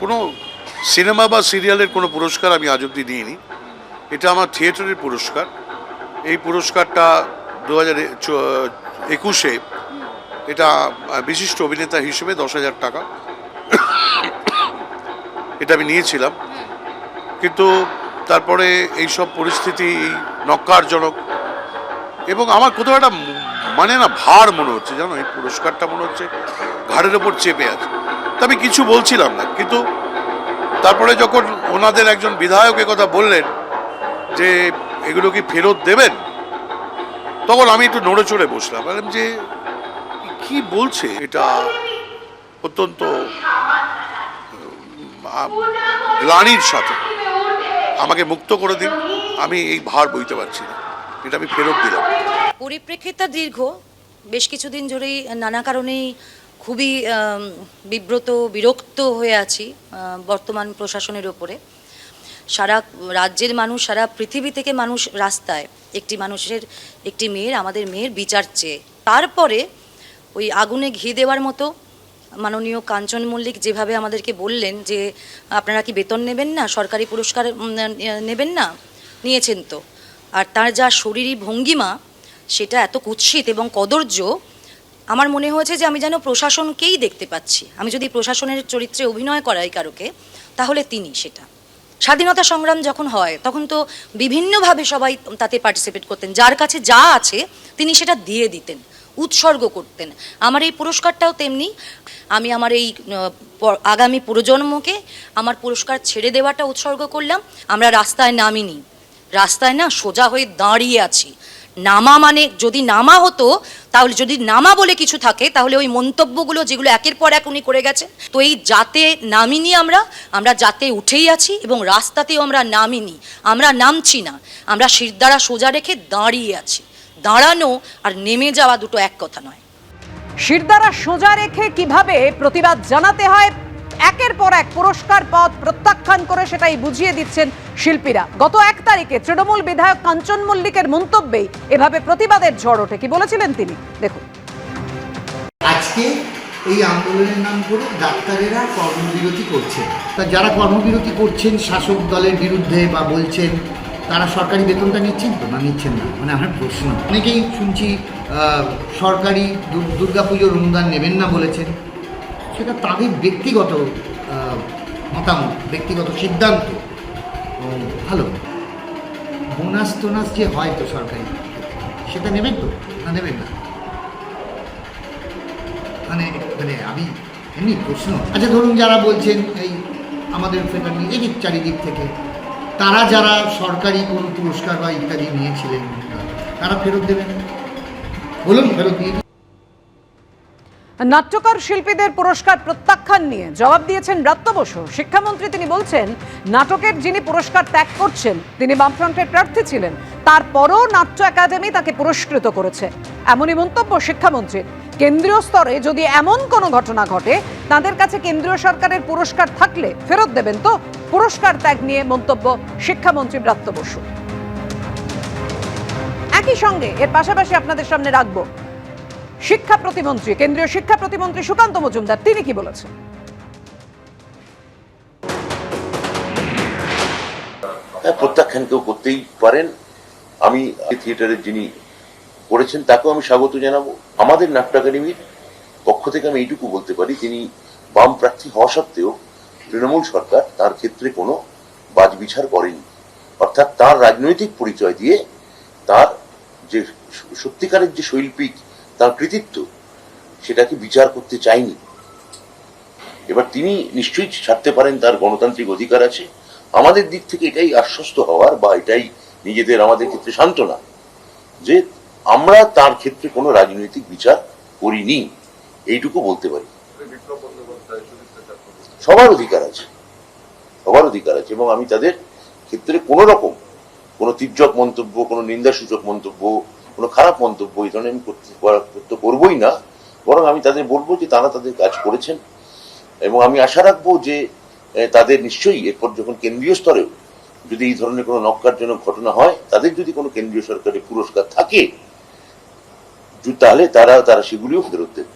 কোনো সিনেমা বা সিরিয়ালের কোনো পুরস্কার আমি আজ অব্দি নিইনি। এটা আমার থিয়েটারের পুরস্কার। এই পুরস্কারটা 2021-এ এটা বিশিষ্ট অভিনেতা হিসেবে 10,000 টাকা এটা আমি নিয়েছিলাম। কিন্তু তারপরে এইসব পরিস্থিতি নক্কারজনক এবং আমার কোথাও একটা ভার মনে হচ্ছে, জানো, এই পুরস্কারটা মনে হচ্ছে ঘাড়ের ওপর চেপে আছে। তা আমি কিছু বলছিলাম না, কিন্তু তারপরে যখন ওনাদের একজন বিধায়ক কথা বললেন যে এগুলো কি ফেরত দেবেন, তখন আমি একটু নড়ে চড়ে বসলাম। বললাম যে কি বলছে, এটা অত্যন্ত গ্লানির সাথে আমাকে মুক্ত করে দিন, আমি এই ভার বইতে পারছি না, এটা আমি ফেরত দিলাম। পরিপ্রেক্ষিতটা দীর্ঘ, বেশ কিছুদিন ধরেই নানা কারণেই খুবই বিরক্ত হয়ে আছি বর্তমান প্রশাসনের ওপরে। সারা রাজ্যের মানুষ, সারা পৃথিবী থেকে মানুষ রাস্তায় একটি মেয়ের, আমাদের মেয়ের বিচার চেয়ে। তারপরে ওই আগুনে ঘি দেওয়ার মতো মাননীয় কাঞ্চন মল্লিক যেভাবে আমাদেরকে বললেন যে আপনারা কি বেতন নেবেন না, সরকারি পুরস্কার নেবেন না, নিয়েছেন তো। আর তার যা শরীরী ভঙ্গিমা, সেটা এত কুৎসিত এবং কদর্য, আমার মনে হয়েছে যে আমি যেন প্রশাসনকেই দেখতে পাচ্ছি। আমি যদি প্রশাসনের চরিত্রে অভিনয় করাই কারোকে, তাহলে তিনি সেটা। স্বাধীনতা সংগ্রাম যখন হয় তখন তো বিভিন্নভাবে সবাই তাতে পার্টিসিপেট করতেন, যার কাছে যা আছে তিনি সেটা দিয়ে দিতেন, উৎসর্গ করতেন। আমার এই পুরস্কারটাও তেমনি। আমি আমার এই আগামী প্রজন্মকে আমার পুরস্কার ছেড়ে দেওয়াটা উৎসর্গ করলাম। আমরা রাস্তায় নামিনি, রাস্তায় না সোজা হয়ে দাঁড়িয়ে আছি। নামা মানে, যদি নামা হতো, তাহলে যদি নামা বলে কিছু থাকে, তাহলে ওই মন্তব্যগুলো যেগুলো একের পর এক উনি করে গেছেন, তো এই যাতে নামিনি, আমরা যাতে উঠেই আছি এবং রাস্তাতেও আমরা নামিনি, আমরা নামছি না, আমরা শিরদাঁড়া সোজা রেখে দাঁড়িয়ে আছি। দাঁড়ানো আর নেমে যাওয়া দুটো এক কথা নয়। শিরদাঁড়া সোজা রেখে কিভাবে প্রতিবাদ জানাতে হয়, একের পর এক পুরস্কার পদ প্রত্যাখ্যান করে সেটাই বুঝিয়ে দিচ্ছেন শিল্পীরা। গত 1 তারিখে তৃণমূল বিধায়ক কাঞ্চন মল্লিকের মন্তব্যেই এভাবে প্রতিবাদের ঝড় ওঠে। কি বলেছিলেন তিনি, দেখুন। আজকে এই আন্দোলনের নাম করে ডাক্তারেরা কর্মবিরতি করছেন। তা যারা কর্মবিরতি করছেন শাসক দলের বিরুদ্ধে বা বলছেন, তারা সরকারি বেতনটা নিচ্ছেন তো, না নিচ্ছেন না? মানে আমার প্রশ্ন। অনেকেই শুনছি সরকারি দুর্গাপুজোর অনুদান নেবেন না বলেছেন। সেটা তাদের ব্যক্তিগত মতামত, ব্যক্তিগত সিদ্ধান্ত। ভালো, বোনাস টোনাস যে হয় তো সরকারি, সেটা নেবেন তো, না নেবেন না? মানে আমি এমনি প্রশ্ন। আচ্ছা ধরুন, যারা বলছেন এই আমাদের ফেটার নিয়ে চারিদিক থেকে, তারা যারা সরকারি কোনো পুরস্কার বা ইত্যাদি নিয়েছিলেন, তারা ফেরত দেবেন? বলুন, ফেরত দিয়ে। নাট্যকার শিল্পীদের পুরস্কার প্রত্যাখ্যান নিয়ে জবাব দিয়েছেন ব্রাত্য বসু। শিক্ষামন্ত্রী তিনি বলছেন, নাটকের যিনি পুরস্কার ত্যাগ করছেন তিনি বামফ্রন্টের প্রার্থী ছিলেন, তারপরও নাট্য একাডেমি তাকে পুরস্কৃত করেছে। এমনই মন্তব্য শিক্ষামন্ত্রীর। কেন্দ্রীয় স্তরে যদি এমন কোনো ঘটনা ঘটে, তাদের কাছে কেন্দ্রীয় সরকারের পুরস্কার থাকলে ফেরত দেবেন তো। পুরস্কার ত্যাগ নিয়ে মন্তব্য শিক্ষামন্ত্রী ব্রাত্য বসু। একই সঙ্গে এর পাশাপাশি আপনাদের সামনে রাখবো শিক্ষা প্রতিমন্ত্রী, কেন্দ্রীয় শিক্ষা প্রতিমন্ত্রী সুকান্ত মজুমদার, তিনি কি বলেছেন। প্রত্যাখ্যান কেউ করতেই পারেন। আমি থিয়েটারের যিনি করেছেন তাকেও আমি স্বাগত জানাবো। আমাদের নাট্য একাডেমির পক্ষ থেকে আমি এইটুকু বলতে পারি, তিনি বাম প্রার্থী হওয়া সত্ত্বেও তৃণমূল সরকার তার ক্ষেত্রে কোনো বাছবিচার করেনি। অর্থাৎ তার রাজনৈতিক পরিচয় দিয়ে তার যে সত্যিকারের যে শৈল্পিক তার কৃতিত্ব, সেটাকে বিচার করতে চাইনি। এবার তিনি নিশ্চয়ই ছাড়তে পারেন, তার গণতান্ত্রিক অধিকার আছে। আমাদের দিক থেকে এটাই আশ্বস্ত হওয়ার বা এটাই নিজেদের আমাদের ক্ষেত্রে সান্ত্বনা যে আমরা তার ক্ষেত্রে কোনো রাজনৈতিক বিচার করিনি, এইটুকু বলতে পারি। সবার অধিকার আছে, সবার অধিকার আছে, এবং আমি তাদের ক্ষেত্রে কোনো রকম কোনো তির্যক মন্তব্য, কোনো নিন্দাসূচক মন্তব্য, কোনো খারাপ মন্তব্য এই ধরনের আমি করবোই না। বরং আমি তাদের বলবো যে তারা তাদের কাজ করেছেন, এবং আমি আশা রাখবো যে তাদের নিশ্চয়ই এরপর যখন কেন্দ্রীয় স্তরেও যদি এই ধরনের কোনো নক্কারজনক ঘটনা হয়, তাদের যদি কোনো কেন্দ্রীয় সরকারের পুরস্কার থাকে, তাহলে তারা সেগুলিও ফেরত দেবে।